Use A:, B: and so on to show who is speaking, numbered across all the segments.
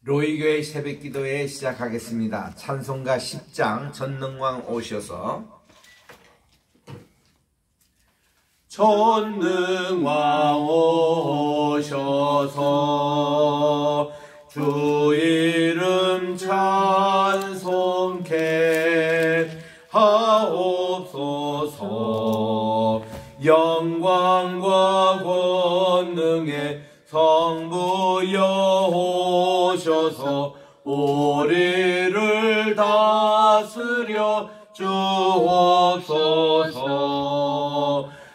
A: 로이교회 새벽기도회 시작하겠습니다. 찬송가 10장 전능왕 오셔서. 전능왕 오셔서 주 이름 찬송케 하옵소서. 영광과 권능의 성부 여호셔서 우리를 다스려 주옵소서.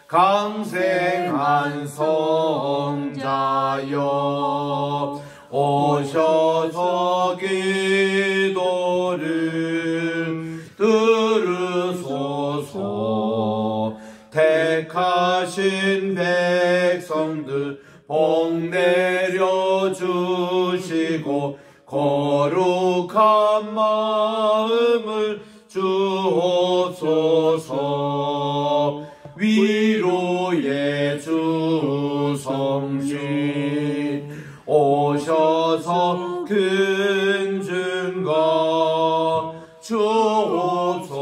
A: 강생한 성자여 오셔서 기도를 들으소서. 택하신 백성들 복 내려주시고 거룩한 마음을 주옵소서. 위로의 주 성신 오셔서 큰 증거 주옵소서.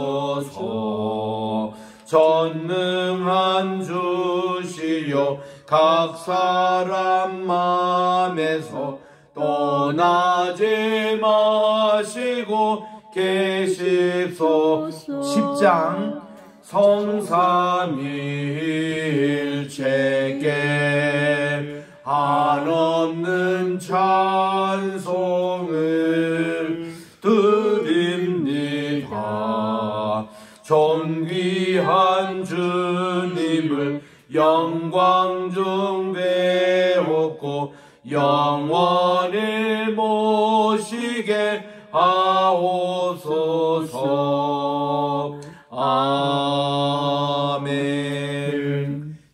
A: 전능한 주시여 각 사람 맘에서 떠나지 마시고 계십소서. 10장 성삼위일체께 한없는 찬송을 드립니다. 존귀한 주님을 영광 중 배웠고 영원히 모시게 하옵소서. 아멘.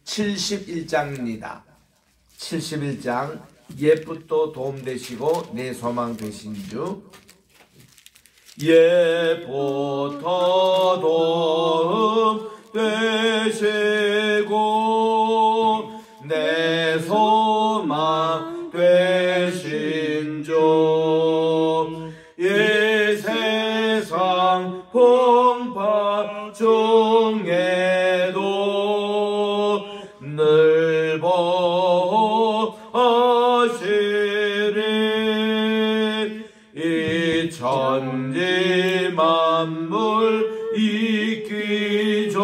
A: 71장입니다. 71장 옛부터 도움되시고 내 소망 되신 주. 옛부터 도움 되시고 내 소망 되신 주. 이 세상 풍파 중에도 늘 보호하시리. 이 천지 만물 이기죠.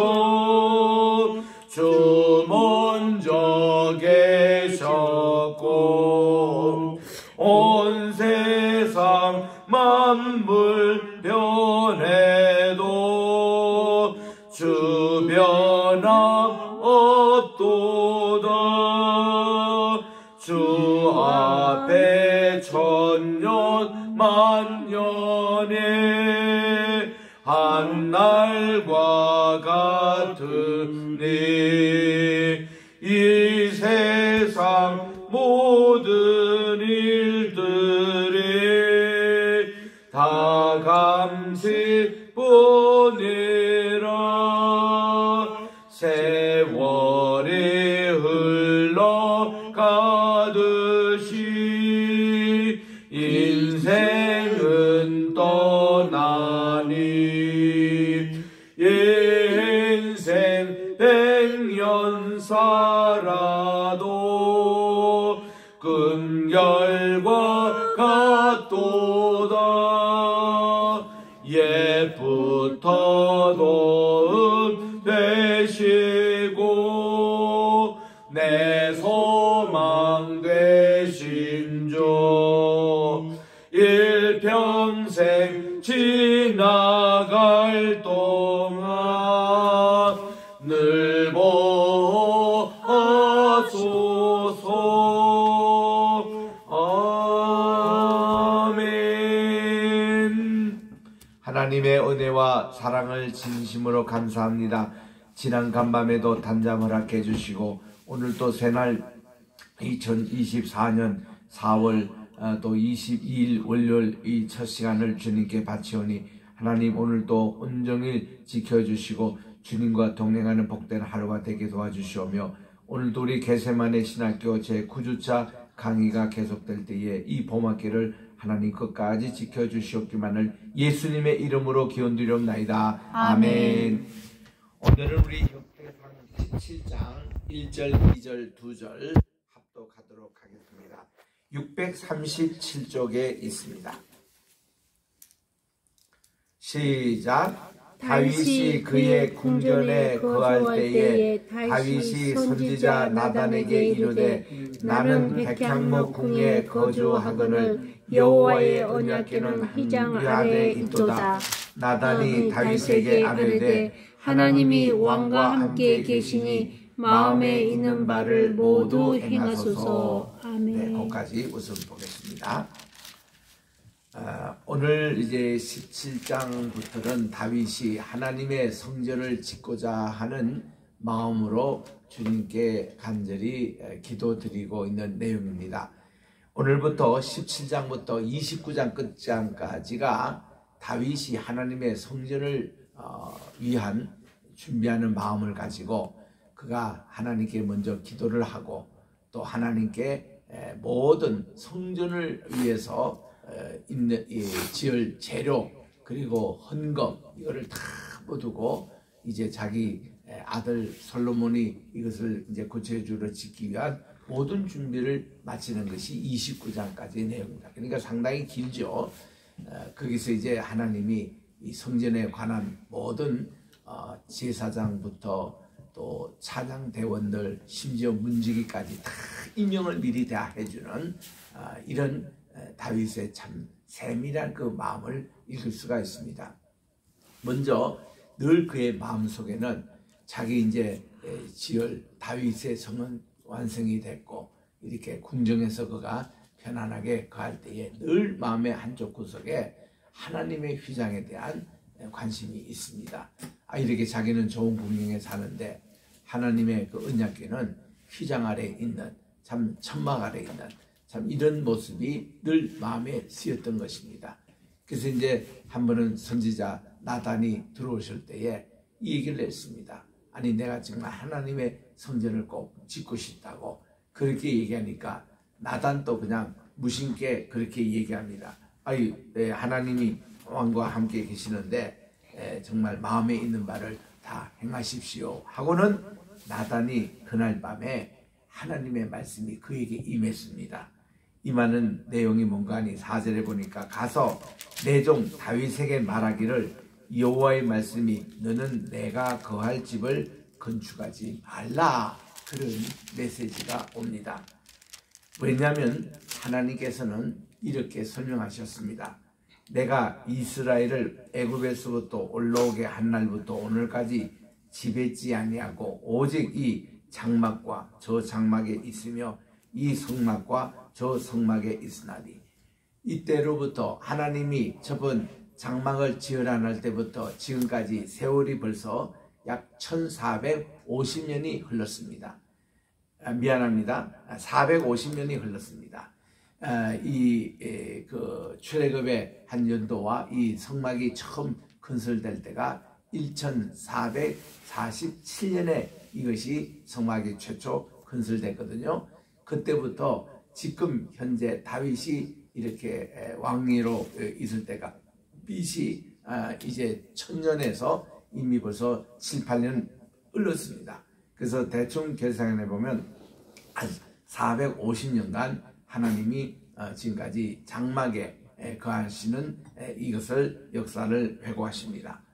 A: 주 먼저 계셨고 온 세상 만물 변해도 주 변함 없도다. 주 앞에 천년 만년에 한날과 같으니 이 세상 모든 일들이 다 감시뿐이라. 세월이 흘러가듯이 인생은 떠나니 인생 100년 살아도 끈결과 같도다. 옛부터 도움 되시고 내 소망 되신 주. 일평생 지나갈 동안 늘 보호하소서. 아멘. 하나님의 은혜와 사랑을 진심으로 감사합니다. 지난 간밤에도 단잠 허락해 주시고 오늘 또 새날 2024년 4월 또 22일 월요일 이 첫 시간을 주님께 바치오니 하나님 오늘도 온종일 지켜주시고 주님과 동행하는 복된 하루가 되게 도와주시오며 오늘도 우리 게세마네 신학교 제9주차 강의가 계속될 때에 이 봄학기를 하나님 끝까지 지켜주시옵기만을 예수님의 이름으로 기원드리옵나이다. 아멘. 오늘은 우리 역대상 17장 1절, 2절, 2절 합독하도록 하겠습니다. 637쪽에 있습니다. 시작. 다윗이 그의 궁전에 거할 때에 다윗이 선지자 나단에게 이르되 나는 백향목 궁에 거주하거늘 여호와의 언약궤는 휘장 아래에 있도다. 나단이 다윗에게 아뢰되 하나님이 왕과 함께 계시니 마음에 있는 바를 모두 행하소서. 아멘. 네, 거기까지 우선 보겠습니다. 오늘 이제 17장부터는 다윗이 하나님의 성전을 짓고자 하는 마음으로 주님께 간절히 기도드리고 있는 내용입니다. 오늘부터 17장부터 29장 끝장까지가 다윗이 하나님의 성전을 위한 준비하는 마음을 가지고 그가 하나님께 먼저 기도를 하고 또 하나님께 모든 성전을 위해서 지을 재료 그리고 헌금 이거를 다 모두고 이제 자기 아들 솔로몬이 이것을 이제 구체적으로 짓기 위한 모든 준비를 마치는 것이 29장까지의 내용입니다. 그러니까 상당히 길죠. 거기서 이제 하나님이 이 성전에 관한 모든 제사장부터 또 찬양대원들 심지어 문지기까지 다 임명을 미리 다 해주는 이런 다윗의 참 세밀한 그 마음을 읽을 수가 있습니다. 먼저 늘 그의 마음속에는 자기 이제 지을 다윗의 성은 완성이 됐고 이렇게 궁정에서 그가 편안하게 거할 때에 늘 마음의 한쪽 구석에 하나님의 휘장에 대한 관심이 있습니다. 이렇게 자기는 좋은 궁정에 사는데 하나님의 그 언약궤는 휘장 아래에 있는 참 천막 아래에 있는 참 이런 모습이 늘 마음에 쓰였던 것입니다. 그래서 이제 한 번은 선지자 나단이 들어오실 때에 이 얘기를 했습니다. 아니 내가 정말 하나님의 성전을 꼭 짓고 싶다고 그렇게 얘기하니까 나단도 그냥 무심께 그렇게 얘기합니다. 하나님이 왕과 함께 계시는데 정말 마음에 있는 바를 다 행하십시오 하고는 나단이 그날 밤에 하나님의 말씀이 그에게 임했습니다. 임하는 내용이 뭔가 하니 4절에 보니까 가서 내 종 다윗에게 말하기를 여호와의 말씀이 너는 내가 거할 집을 건축하지 말라 그런 메시지가 옵니다. 왜냐하면 하나님께서는 이렇게 설명하셨습니다. 내가 이스라엘을 애굽에서부터 올라오게 한 날부터 오늘까지 지배지 아니하고 오직 이 장막과 저 장막에 있으며 이 성막과 저 성막에 있으나니 이때로부터 하나님이 저번 장막을 지으라 할 때부터 지금까지 세월이 벌써 약 1450년이 흘렀습니다. 미안합니다. 450년이 흘렀습니다. 그 출애굽의 한 연도와 이 성막이 처음 건설될 때가 1447년에 이것이 성막이 최초 건설됐거든요. 그때부터 지금 현재 다윗이 이렇게 왕위로 있을 때가 BC 이제 1000년에서 이미 벌써 7, 8년 흘렀습니다. 그래서 대충 계산해 보면 한 450년간 하나님이 지금까지 장막에 거하시는 이것을 역사를 회고하십니다.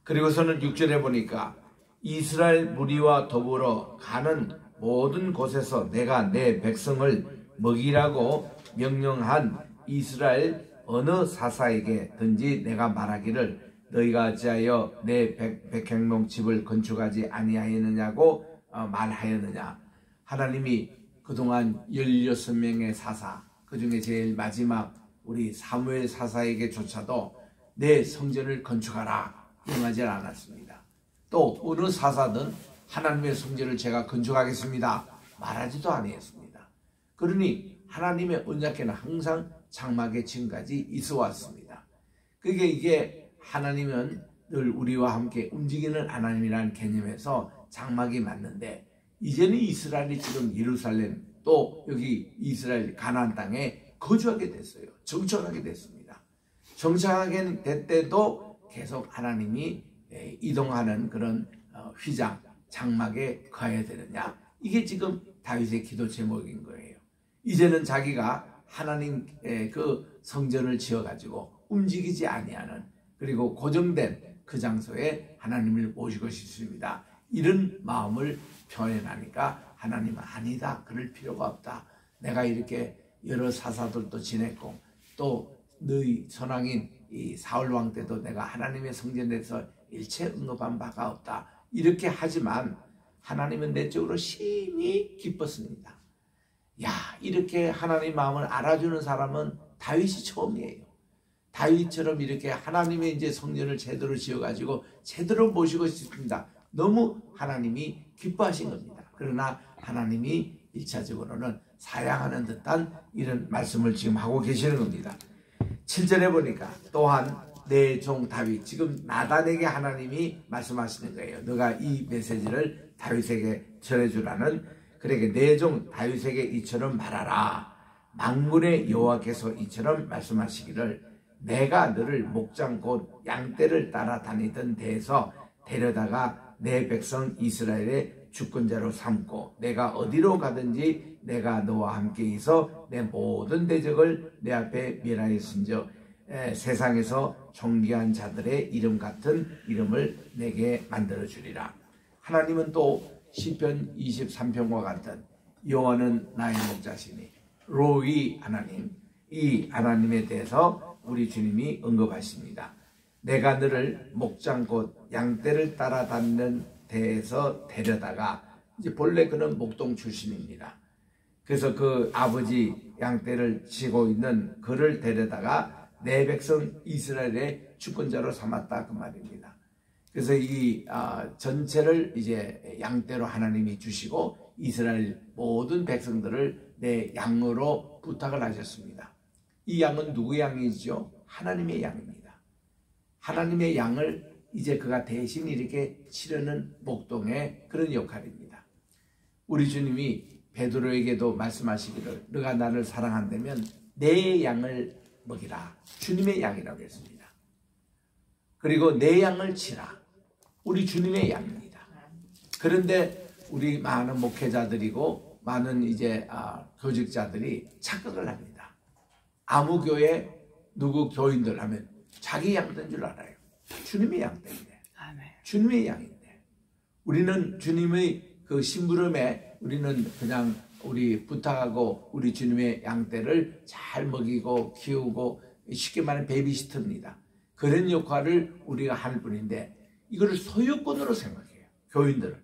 A: 그리고서는 6절에 보니까 이스라엘 무리와 더불어 가는 모든 곳에서 내가 내 백성을 먹이라고 명령한 이스라엘 어느 사사에게든지 내가 말하기를 너희가 어찌하여 내 백향목 집을 건축하지 아니하였느냐고 말하였느냐. 하나님이 그동안 16명의 사사 그 중에 제일 마지막 우리 사무엘 사사에게조차도 내 성전을 건축하라 명하지 않았습니다. 또 어느 사사든 하나님의 성전을 제가 건축하겠습니다 말하지도 아니했습니다. 그러니 하나님의 언약궤는 항상 장막에 지금까지 있어 왔습니다. 그게 이게 하나님은 늘 우리와 함께 움직이는 하나님이라는 개념에서 장막이 맞는데 이제는 이스라엘이 지금 예루살렘 또 여기 이스라엘 가나안 땅에 거주하게 됐어요. 정착하게 됐습니다. 정착하게 됐때도 계속 하나님이 이동하는 그런 휘장, 장막에 가야 되느냐, 이게 지금 다윗의 기도 제목인 거예요. 이제는 자기가 하나님의 그 성전을 지어가지고 움직이지 아니하는, 그리고 고정된 그 장소에 하나님을 모시고 싶습니다. 이런 마음을 표현하니까 하나님은 아니다, 그럴 필요가 없다. 내가 이렇게 여러 사사들도 지냈고 또 너희 선왕인 이 사울 왕 때도 내가 하나님의 성전에서 일체 언급한 바가 없다. 이렇게 하지만 하나님은 내적으로 심히 기뻤습니다. 야, 이렇게 하나님 마음을 알아주는 사람은 다윗이 처음이에요. 다윗처럼 이렇게 하나님의 이제 성전을 제대로 지어가지고 제대로 모시고 싶습니다. 너무 하나님이 기뻐하신 겁니다. 그러나 하나님이 1차적으로는 사양하는 듯한 이런 말씀을 지금 하고 계시는 겁니다. 7절에 보니까 또한 내 종 다윗, 지금 나단에게 하나님이 말씀하시는 거예요. 너가 이 메시지를 다윗에게 전해주라는, 그러니까 내 종 다윗에게 이처럼 말하라. 만군의 여호와께서 이처럼 말씀하시기를 내가 너를 목장 곧 양떼를 따라다니던 데에서 데려다가 내 백성 이스라엘의 주권자로 삼고 내가 어디로 가든지 내가 너와 함께 있어 내 모든 대적을 내 앞에 멸하였은즉 세상에서 존귀한 자들의 이름 같은 이름을 내게 만들어 주리라. 하나님은 또 시편 23편과 같은 여호와는 나의 목자시니 로이 하나님, 이 하나님에 대해서 우리 주님이 언급하십니다. 내가 너를 목장 곧 양떼를 따라다니는 데에서 데려다가, 이제 본래 그는 목동 출신입니다. 그래서 그 아버지 양떼를 치고 있는 그를 데려다가 내 백성 이스라엘의 주권자로 삼았다, 그 말입니다. 그래서 이 전체를 이제 양떼로 하나님이 주시고 이스라엘 모든 백성들을 내 양으로 부탁을 하셨습니다. 이 양은 누구의 양이죠? 하나님의 양입니다. 하나님의 양을 이제 그가 대신 이렇게 치르는 목동의 그런 역할입니다. 우리 주님이 베드로에게도 말씀하시기를 너가 나를 사랑한다면 내 양을 먹이라. 주님의 양이라고 했습니다. 그리고 내 양을 치라. 우리 주님의 양입니다. 그런데 우리 많은 목회자들이고 많은 이제 교직자들이 착각을 합니다. 아무 교회 누구 교인들 하면 자기 양된 줄 알아요. 주님의 양떼인데, 주님의 양인데, 우리는 주님의 그 심부름에 우리는 그냥 우리 부탁하고 우리 주님의 양떼를 잘 먹이고 키우고, 쉽게 말하면 베이비시터입니다. 그런 역할을 우리가 하는 뿐인데 이거를 소유권으로 생각해요, 교인들은.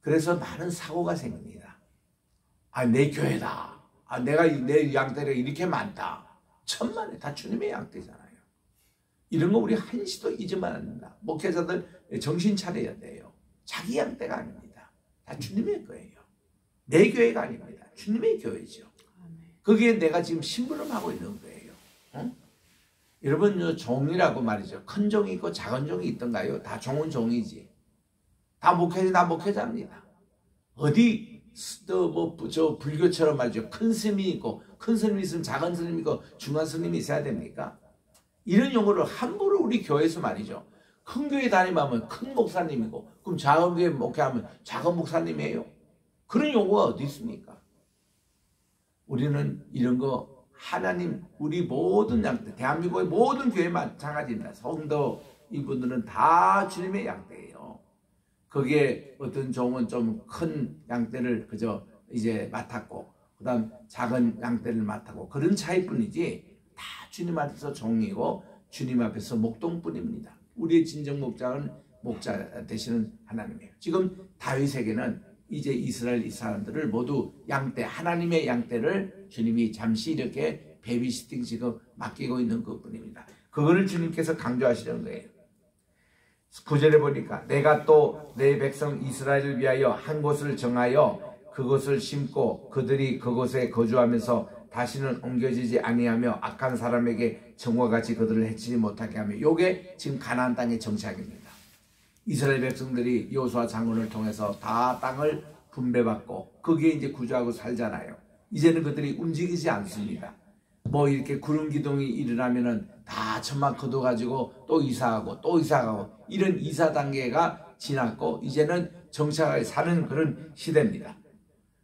A: 그래서 많은 사고가 생깁니다. 내 교회다. 내 양떼가 이렇게 많다. 천만에 다 주님의 양떼잖아요. 이런 거 우리 한시도 잊으면 안 된다. 목회자들 정신 차려야 돼요. 자기 양떼가 아닙니다. 다 주님의 거예요. 내 교회가 아닙니다. 주님의 교회죠. 거기에 내가 지금 심부름하고 있는 거예요. 여러분, 종이라고 말이죠. 큰 종이 있고 작은 종이 있던가요? 다 종은 종이지. 다 목회자입니다. 어디 저 불교처럼 말이죠. 큰 스님이 있고, 큰 스님이 있으면 작은 스님이 있고 중간 스님이 있어야 됩니까? 이런 용어를 함부로 우리 교회에서 말이죠. 큰 교회 다니면 큰 목사님이고, 그럼 작은 교회 목회하면 작은 목사님이에요. 그런 용어가 어디 있습니까? 우리는 이런 거 하나님, 우리 모든 양떼, 대한민국의 모든 교회 마찬가지입니다. 성도 이분들은 다 주님의 양떼예요. 거기에 어떤 종은 좀 큰 양떼를 그저 이제 맡았고, 그 다음 작은 양떼를 맡았고, 그런 차이뿐이지 다 주님 앞에서 종이고 주님 앞에서 목동뿐입니다. 우리의 진정 목자는 목자 되시는 하나님이에요. 지금 다윗에게는 이제 이스라엘 이 사람들을 모두 양떼, 하나님의 양떼를 주님이 잠시 이렇게 베이비시팅 지금 맡기고 있는 것뿐입니다. 그거를 주님께서 강조하시는 거예요. 9절에 보니까 내가 또 내 백성 이스라엘을 위하여 한 곳을 정하여 그곳을 심고 그들이 그곳에 거주하면서 다시는 옮겨지지 아니하며 악한 사람에게 정과 같이 그들을 해치지 못하게 하며, 요게 지금 가나안 땅의 정착입니다. 이스라엘 백성들이 여호수아 장군을 통해서 다 땅을 분배받고 거기에 이제 구조하고 살잖아요. 이제는 그들이 움직이지 않습니다. 뭐 이렇게 구름 기둥이 일어나면은 다 천막 걷어가지고 또 이사하고 또 이사가고 이런 이사 단계가 지났고 이제는 정착하게 사는 그런 시대입니다.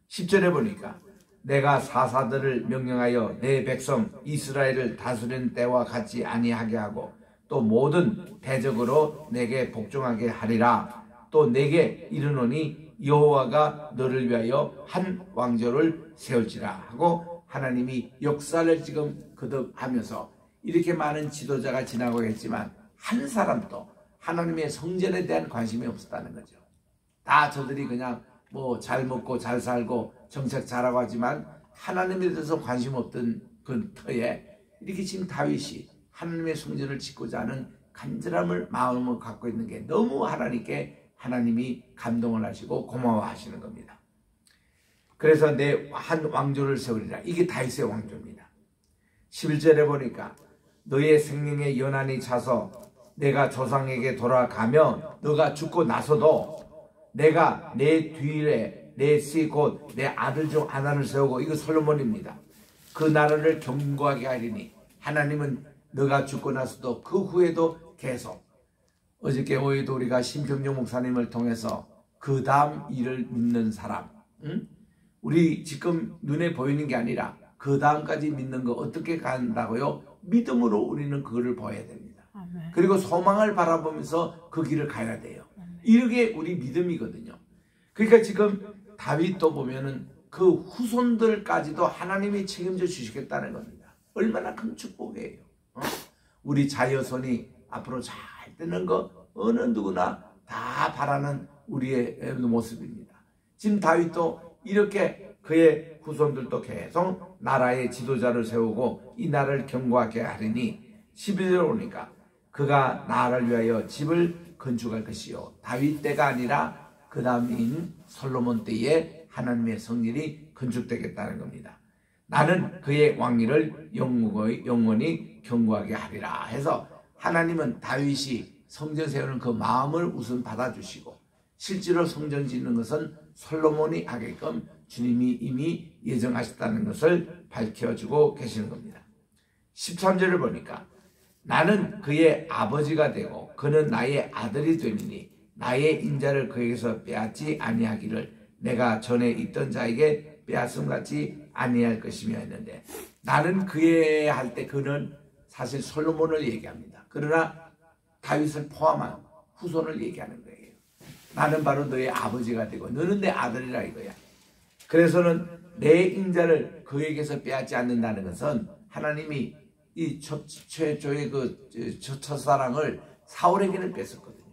A: 10절에 보니까 내가 사사들을 명령하여 내 백성 이스라엘을 다스리는 때와 같이 아니하게 하고 또 모든 대적으로 내게 복종하게 하리라. 또 내게 이르노니 여호와가 너를 위하여 한 왕조를 세울지라 하고 하나님이 역사를 지금 거듭하면서 이렇게 많은 지도자가 지나고 했지만 한 사람도 하나님의 성전에 대한 관심이 없었다는 거죠. 다 저들이 그냥 뭐 잘 먹고 잘 살고 정책 잘하고 하지만 하나님에 대해서 관심 없던 그 터에 이렇게 지금 다윗이 하나님의 성전을 짓고자 하는 간절함을 마음을 갖고 있는 게 너무 하나님이 감동을 하시고 고마워하시는 겁니다. 그래서 내 한 왕조를 세우리라. 이게 다윗의 왕조입니다. 11절에 보니까 너의 생명의 연한이 차서 내가 조상에게 돌아가며 너가 죽고 나서도 내가 내 뒤에 내 씨 곧 내 아들 중 하나를 세우고 이거 솔로몬입니다. 그 나라를 견고하게 하리니 하나님은 너가 죽고 나서도 그 후에도 계속 어저께 오후에도 우리가 심평종 목사님을 통해서 그 다음 일을 믿는 사람 우리 지금 눈에 보이는 게 아니라 그 다음까지 믿는 거 어떻게 간다고요? 믿음으로 우리는 그거를 봐야 됩니다. 그리고 소망을 바라보면서 그 길을 가야 돼요. 이게 우리 믿음이거든요. 그러니까 지금 다윗도 보면은 그 후손들까지도 하나님이 책임져 주시겠다는 겁니다. 얼마나 큰 축복이에요. 우리 자녀손이 앞으로 잘 되는 거 어느 누구나 다 바라는 우리의 모습입니다. 지금 다윗도 이렇게 그의 후손들도 계속 나라의 지도자를 세우고 이 나라를 견고하게 하리니 11절 오니까 그가 나라를 위하여 집을 건축할 것이요 다윗 때가 아니라 그 다음인 솔로몬 때에 하나님의 성전이 건축되겠다는 겁니다. 나는 그의 왕위를 영원히 견고하게 하리라 해서 하나님은 다윗이 성전 세우는 그 마음을 우선 받아주시고 실제로 성전 짓는 것은 솔로몬이 하게끔 주님이 이미 예정하셨다는 것을 밝혀주고 계시는 겁니다. 13절을 보니까 나는 그의 아버지가 되고 그는 나의 아들이 되리니 나의 인자를 그에게서 빼앗지 아니하기를 내가 전에 있던 자에게 빼앗음같이 아니할 것이며 했는데 나는 그의 할 때 그는 사실 솔로몬을 얘기합니다. 그러나 다윗을 포함한 후손을 얘기하는 거예요. 나는 바로 너의 아버지가 되고 너는 내 아들이라 이거야. 그래서는 내 인자를 그에게서 빼앗지 않는다는 것은 하나님이 이 최초의 그 첫사랑을 사울에게는 뺐었거든요.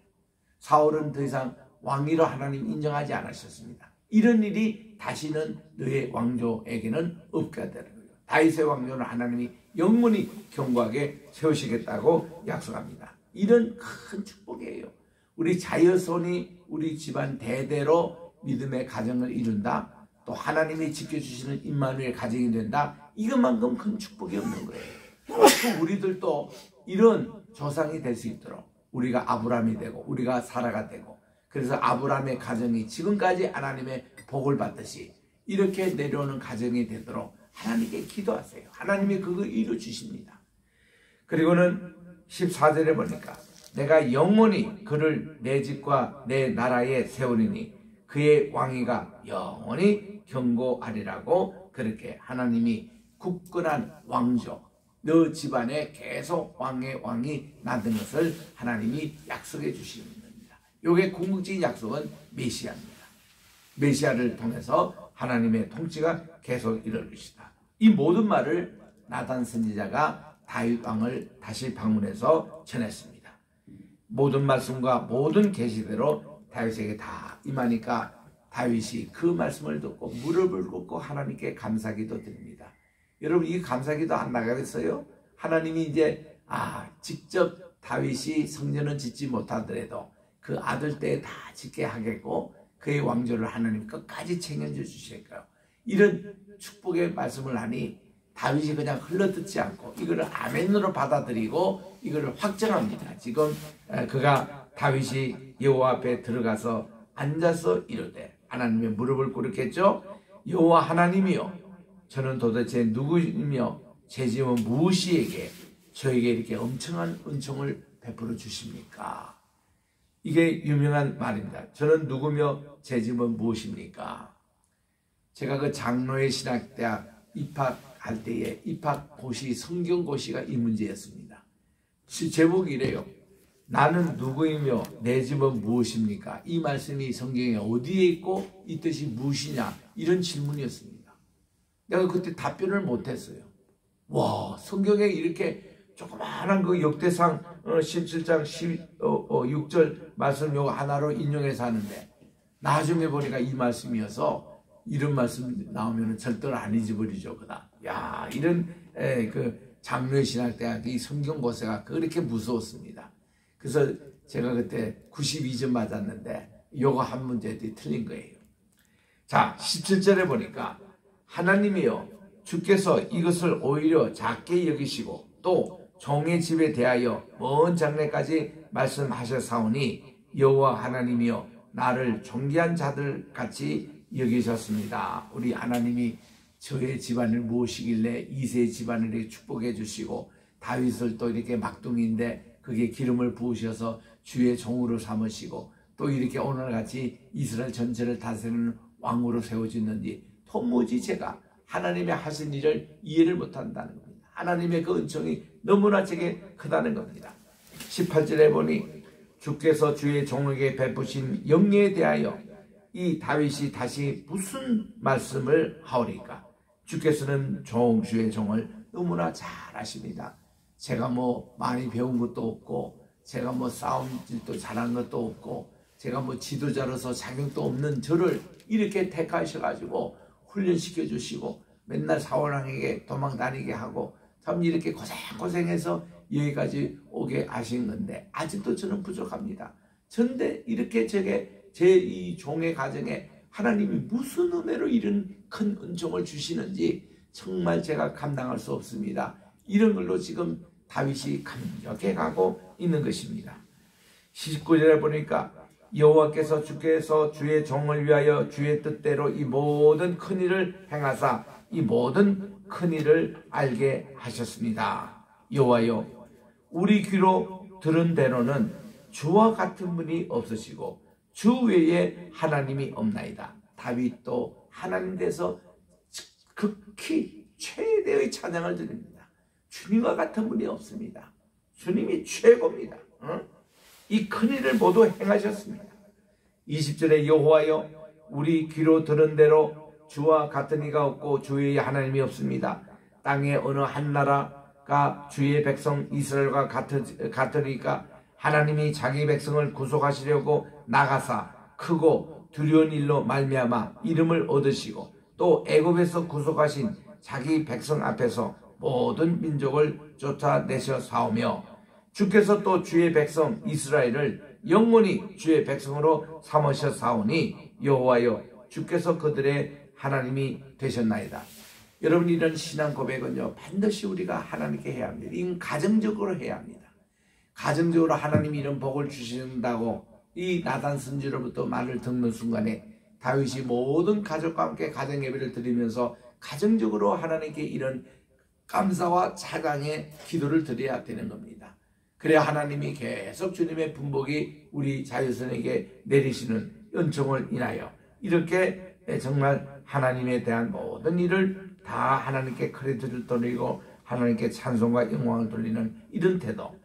A: 사울은 더 이상 왕위로 하나님 인정하지 않으셨습니다. 이런 일이 다시는 너의 왕조에게는 없게 되는 거예요. 다윗의 왕조는 하나님이 영원히 견고하게 세우시겠다고 약속합니다. 이런 큰 축복이에요. 우리 자녀손이 우리 집안 대대로 믿음의 가정을 이룬다. 또 하나님이 지켜주시는 임마누엘 가정이 된다. 이것만큼 큰 축복이 없는 거예요. 또 우리들도 이런 조상이 될 수 있도록 우리가 아브라함이 되고 우리가 사라가 되고 그래서 아브라함의 가정이 지금까지 하나님의 복을 받듯이 이렇게 내려오는 가정이 되도록 하나님께 기도하세요. 하나님이 그거 이루어 주십니다. 그리고는 14절에 보니까 내가 영원히 그를 내 집과 내 나라에 세우리니 그의 왕위가 영원히 견고하리라고 그렇게 하나님이 굳건한 왕조 너 집안에 계속 왕의 왕이 나는 것을 하나님이 약속해 주시는 겁니다. 이게 궁극적인 약속은 메시아입니다. 메시아를 통해서 하나님의 통치가 계속 이룰 것이다. 이 모든 말을 나단 선지자가 다윗 왕을 다시 방문해서 전했습니다. 모든 말씀과 모든 계시대로 다윗에게 다 임하니까 다윗이 그 말씀을 듣고 무릎을 꿇고 하나님께 감사기도 드립니다. 여러분 이 감사기도 안 나가겠어요? 하나님이 이제 직접 다윗이 성전은 짓지 못하더라도 그 아들 때에 다 짓게 하겠고 그의 왕조를 하나님 끝까지 책임져 주실까요? 이런 축복의 말씀을 하니 다윗이 그냥 흘러듣지 않고 이거를 아멘으로 받아들이고 이거를 확정합니다. 지금 그가 다윗이 여호와 앞에 들어가서 앉아서 이르되 하나님의 무릎을 꿇었겠죠. 여호와 하나님이여, 저는 도대체 누구이며 제 집은 무엇이에게 저에게 이렇게 엄청난 은총을 베풀어 주십니까? 이게 유명한 말입니다. 저는 누구며 제 집은 무엇입니까? 제가 그 장로의 신학대학 입학할 때에 입학고시 성경고시가 이 문제였습니다. 제목이 이래요. 나는 누구이며 내 집은 무엇입니까? 이 말씀이 성경에 어디에 있고 이 뜻이 무엇이냐, 이런 질문이었습니다. 내가 그때 답변을 못했어요. 와, 성경에 이렇게 조그마한 그 역대상 17장 6절 말씀 요거 하나로 인용해서 하는데, 나중에 보니까 이 말씀이어서 이런 말씀 나오면 절대로 안 잊어버리죠. 그다. 야, 이런 그 장로의 신학대학 이 성경고사가 그렇게 무서웠습니다. 그래서 제가 그때 92점 맞았는데 요거 한 문제 틀린 거예요. 자, 17절에 보니까 하나님이여, 주께서 이것을 오히려 작게 여기시고 또 종의 집에 대하여 먼 장래까지 말씀하셨사오니 여호와 하나님이여, 나를 존귀한 자들 같이 여기셨습니다. 우리 하나님이 저의 집안을 모시길래 이세의 집안을 이렇게 축복해 주시고, 다윗을 또 이렇게 막둥이인데 그게 기름을 부으셔서 주의 종으로 삼으시고, 또 이렇게 오늘같이 이스라엘 전체를 다스리는 왕으로 세워주는지 도무지 제가 하나님의 하신 일을 이해를 못한다는 겁니다. 하나님의 그 은총이 너무나 제게 크다는 겁니다. 18절에 보니 주께서 주의 종에게 베푸신 영예에 대하여 이 다윗이 다시 무슨 말씀을 하오리까? 주께서는 주의 종을 너무나 잘 아십니다. 제가 뭐 많이 배운 것도 없고, 제가 뭐 싸움질도 잘한 것도 없고, 제가 뭐 지도자로서 자격도 없는 저를 이렇게 택하셔가지고 훈련시켜 주시고 맨날 사울왕에게 도망 다니게 하고 참 이렇게 고생해서 여기까지 오게 하신 건데, 아직도 저는 부족합니다. 그런데 이렇게 제 이 종의 가정에 하나님이 무슨 은혜로 이런 큰 은총을 주시는지 정말 제가 감당할 수 없습니다. 이런 걸로 지금 다윗이 감격해가고 있는 것입니다. 19절에 보니까 여호와께서 주께서 주의 종을 위하여 주의 뜻대로 이 모든 큰 일을 행하사 이 모든 큰 일을 알게 하셨습니다. 여호와여, 우리 귀로 들은 대로는 주와 같은 분이 없으시고 주 외에 하나님이 없나이다. 다윗도 하나님 대해서 극히 최대의 찬양을 드립니다. 주님과 같은 분이 없습니다. 주님이 최고입니다. 이 큰일을 모두 행하셨습니다. 20절에 여호와여, 우리 귀로 들은 대로 주와 같은 이가 없고 주 외에 하나님이 없습니다. 땅의 어느 한 나라가 주의 백성 이스라엘과 같으리까? 하나님이 자기 백성을 구속하시려고 나가사 크고 두려운 일로 말미암아 이름을 얻으시고 또 애굽에서 구속하신 자기 백성 앞에서 모든 민족을 쫓아내셔 사오며 주께서 또 주의 백성 이스라엘을 영원히 주의 백성으로 삼으셔 사오니 여호와여, 주께서 그들의 하나님이 되셨나이다. 여러분, 이런 신앙 고백은요 반드시 우리가 하나님께 해야 합니다. 이건 가정적으로 해야 합니다. 가정적으로 하나님이 이런 복을 주신다고 이 나단 선지로부터 말을 듣는 순간에 다윗이 모든 가족과 함께 가정 예배를 드리면서 가정적으로 하나님께 이런 감사와 찬양의 기도를 드려야 되는 겁니다. 그래야 하나님이 계속 주님의 분복이 우리 자유선에게 내리시는 은총을 인하여 이렇게 정말 하나님에 대한 모든 일을 다 하나님께 크레딧을 돌리고 하나님께 찬송과 영광을 돌리는 이런 태도.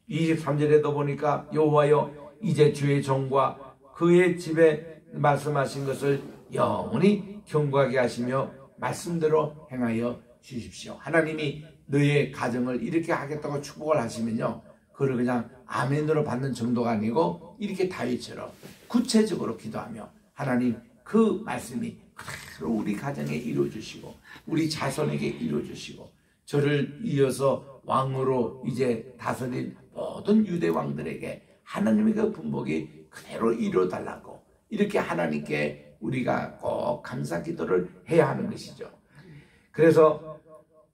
A: 23절에도 보니까 여호와여, 이제 주의 종과 그의 집에 말씀하신 것을 영원히 경고하게 하시며 말씀대로 행하여 주십시오. 하나님이 너의 가정을 이렇게 하겠다고 축복을 하시면요, 그걸 그냥 아멘으로 받는 정도가 아니고 이렇게 다윗처럼 구체적으로 기도하며 하나님 그 말씀이 그대로 우리 가정에 이루어주시고 우리 자손에게 이루어주시고 저를 이어서 왕으로 이제 다스릴 모든 유대 왕들에게 하나님의 그 분복이 그대로 이루어달라고 이렇게 하나님께 우리가 꼭 감사 기도를 해야 하는 것이죠. 그래서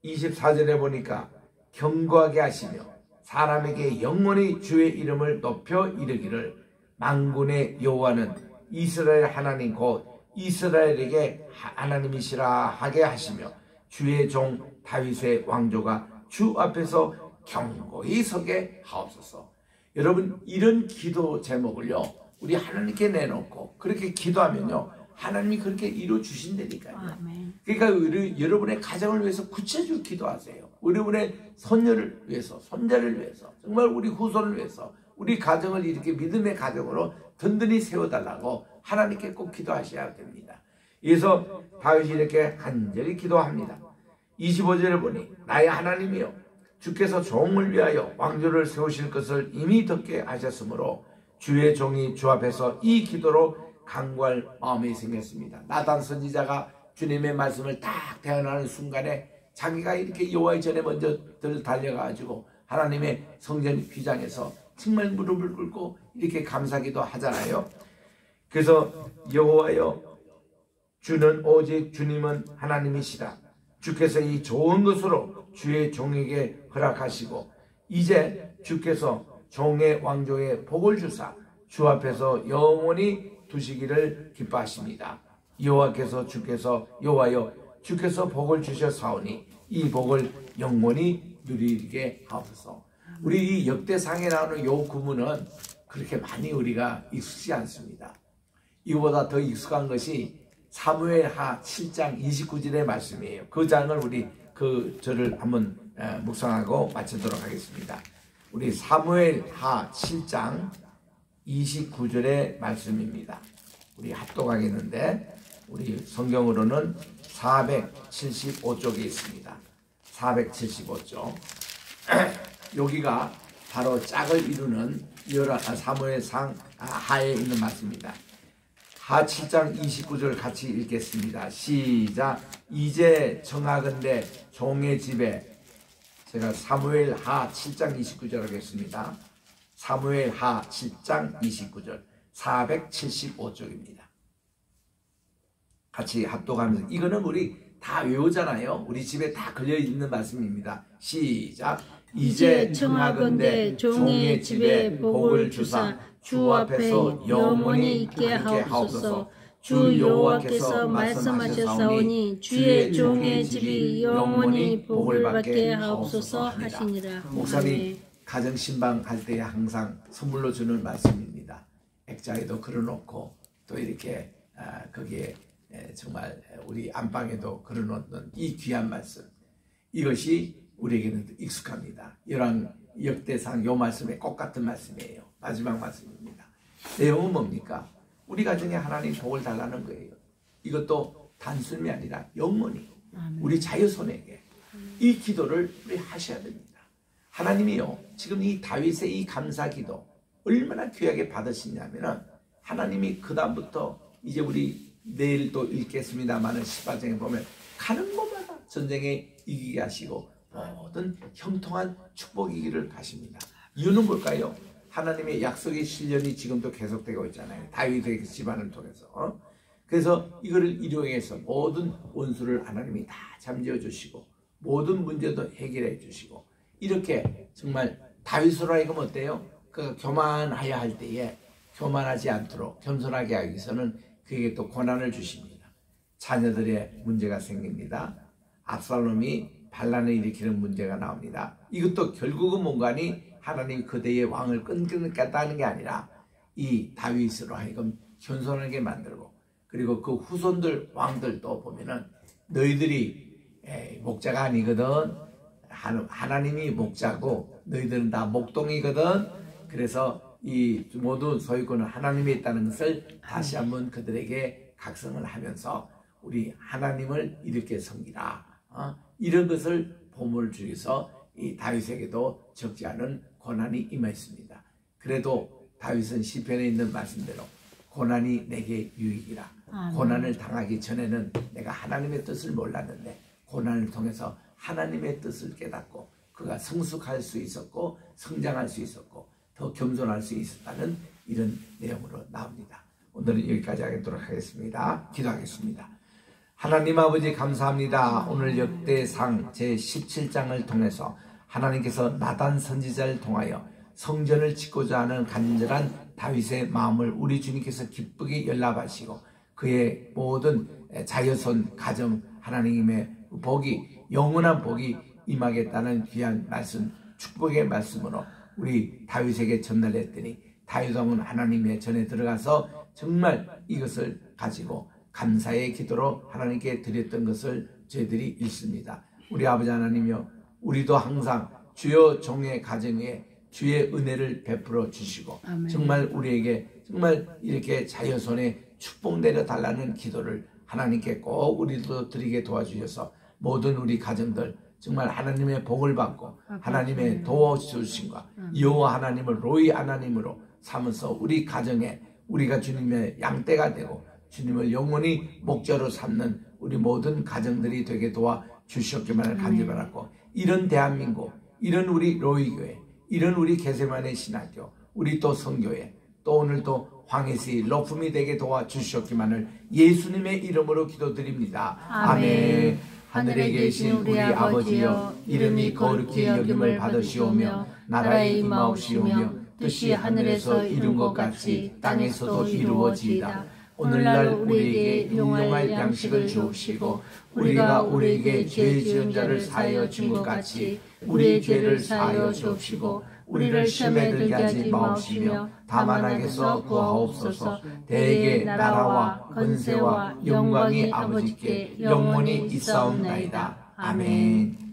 A: 24절에 보니까 경고하게 하시며 사람에게 영원히 주의 이름을 높여 이르기를 만군의 여호와는 이스라엘 하나님 곧 이스라엘에게 하나님이시라 하게 하시며 주의 종 다윗의 왕조가 주 앞에서 경고히 서게 하옵소서. 여러분, 이런 기도 제목을요 우리 하나님께 내놓고 그렇게 기도하면요 하나님이 그렇게 이루어 주신다니까요. 그러니까 여러분의 가정을 위해서 구체적으로 기도하세요. 여러분의 손녀를 위해서, 손자를 위해서, 정말 우리 후손을 위해서, 우리 가정을 이렇게 믿음의 가정으로 든든히 세워달라고 하나님께 꼭 기도하셔야 됩니다. 그래서 다윗이 이렇게 간절히 기도합니다. 25절에 보니 나의 하나님이여 주께서 종을 위하여 왕조를 세우실 것을 이미 듣게 하셨으므로 주의 종이 주 앞에서 이 기도로 간구할 마음이 생겼습니다. 나단 선지자가 주님의 말씀을 딱 대언하는 순간에 자기가 이렇게 여호와의 전에 먼저 달려가지고 하나님의 성전 휘장에서 정말 무릎을 꿇고 이렇게 감사기도 하잖아요. 그래서 여호와여 주는 오직 주님은 하나님이시라. 주께서 이 좋은 것으로 주의 종에게 허락하시고 이제 주께서 종의 왕조에 복을 주사 주 앞에서 영원히 두시기를 기뻐하십니다. 여호와여 주께서 복을 주셨사오니 이 복을 영원히 누리게 하옵소서. 우리 이 역대상에 나오는 요 구문은 그렇게 많이 우리가 익숙지 않습니다. 이거보다 더 익숙한 것이 사무엘하 7장 29절의 말씀이에요. 그 장을 우리 저를 한번 묵상하고 마치도록 하겠습니다. 우리 사무엘하 7장 29절의 말씀입니다. 우리 합독하겠는데 우리 성경으로는 475쪽에 있습니다. 475쪽. 여기가 바로 짝을 이루는 사무엘상 하에 있는 말씀입니다. 하 7장 29절 같이 읽겠습니다. 시작. 이제 청하건대 종의 집에, 제가 사무엘 하 7장 29절 하겠습니다. 사무엘 하 7장 29절 475쪽입니다. 같이 합독하면서, 이거는 우리 다 외우잖아요. 우리 집에 다 걸려있는 말씀입니다. 시작. 이제 청하건대 종의 집에 복을 주사 주 앞에서 영원히 있게 하옵소서. 주 여호와께서 말씀하셨사오니 주의 종의 집이 영원히 복을 받게 하옵소서 하시니라. 목사님 가정신방 할 때 항상 선물로 주는 말씀입니다. 액자에도 걸어놓고 또 이렇게 거기에 정말 우리 안방에도 걸어놓는 이 귀한 말씀, 이것이 우리에게는 익숙합니다. 열왕 역대상 요 말씀에 꼭 같은 말씀이에요. 마지막 말씀입니다. 내용은 뭡니까? 우리 가정에 하나님 복을 달라는 거예요. 이것도 단순히 아니라 영원히 우리 자유손에게 이 기도를 우리 하셔야 됩니다. 하나님이요, 지금 이 다윗의 이 감사기도 얼마나 귀하게 받으시냐면은 하나님이 그 다음부터 이제 우리 내일 또 읽겠습니다만은 18장에 보면 가는 곳마다 전쟁에 이기게 하시고 모든 형통한 축복이기를 하십니다. 이유는 뭘까요? 하나님의 약속의 실현이 지금도 계속되고 있잖아요. 다윗의 집안을 통해서. 그래서 이거를 이용해서 모든 원수를 하나님이 다 잠재워 주시고 모든 문제도 해결해 주시고, 이렇게 정말 다윗으로 하여금 어때요? 그 교만하여 할 때에 교만하지 않도록 겸손하게 하기 위해서는 그에게 또 고난을 주십니다. 자녀들의 문제가 생깁니다. 압살롬이 반란을 일으키는 문제가 나옵니다. 이것도 결국은 뭔가니 하나님이 그대의 왕을 끊겠다는 게 아니라 이 다윗으로 하여금 겸손하게 만들고, 그리고 그 후손들 왕들도 보면은 너희들이 목자가 아니거든, 하나님이 목자고 너희들은 다 목동이거든, 그래서 이 모든 소유권은 하나님이 있다는 것을 다시 한번 그들에게 각성을 하면서 우리 하나님을 이렇게 섬기라, 이런 것을 보물 중에서 이 다윗에게도 적지 않은 고난이 임했습니다. 그래도 다윗은 시편에 있는 말씀대로 고난이 내게 유익이라. 고난을 당하기 전에는 내가 하나님의 뜻을 몰랐는데 고난을 통해서 하나님의 뜻을 깨닫고 그가 성숙할 수 있었고 성장할 수 있었고 더 겸손할 수 있었다는 이런 내용으로 나옵니다. 오늘은 여기까지 하도록 하겠습니다. 기도하겠습니다. 하나님 아버지 감사합니다. 오늘 역대상 제17장을 통해서 하나님께서 나단 선지자를 통하여 성전을 짓고자 하는 간절한 다윗의 마음을 우리 주님께서 기쁘게 연락하시고 그의 모든 자녀손 가정 하나님의 복이 영원한 복이 임하겠다는 귀한 말씀, 축복의 말씀으로 우리 다윗에게 전달했더니 다윗 왕은 하나님의 전에 들어가서 정말 이것을 가지고 감사의 기도로 하나님께 드렸던 것을 저희들이 읽습니다. 우리 아버지 하나님이여, 우리도 항상 주여 종의 가정에 주의 은혜를 베풀어 주시고 아멘. 정말 우리에게 정말 이렇게 자녀손에 축복 내려 달라는 기도를 하나님께 꼭 우리도 드리게 도와주셔서 모든 우리 가정들 정말 하나님의 복을 받고 하나님의 도와주심과 여호와 하나님을 로이 하나님으로 삼아서 우리 가정에 우리가 주님의 양떼가 되고 주님을 영원히 목자로 삼는 우리 모든 가정들이 되게 도와주시옵기만을 간절히 이런 대한민국, 이런 우리 로이교회, 이런 우리 게세마네 신학교, 우리 또 성교회, 또 오늘 또 황해시 로품이 되게 도와주시옵기만을 예수님의 이름으로 기도드립니다. 아멘. 하늘에 계신 우리 아버지여, 이름이 거룩히 여김을 받으시오며 나라의 임하옵시오며 뜻이 하늘에서 이룬 것 같이 땅에서도 이루어지이다. 오늘날 우리에게 일용할 양식을 주옵시고 우리가 우리에게 죄 지은 자를 사하여 준 것 같이 우리의 죄를 사하여 주옵시고 우리를 시험에 들게 하지 마옵시며 다만 악에서 구하옵소서. 대개 나라와 권세와 영광이 아버지께 영원히 있사옵나이다. 아멘.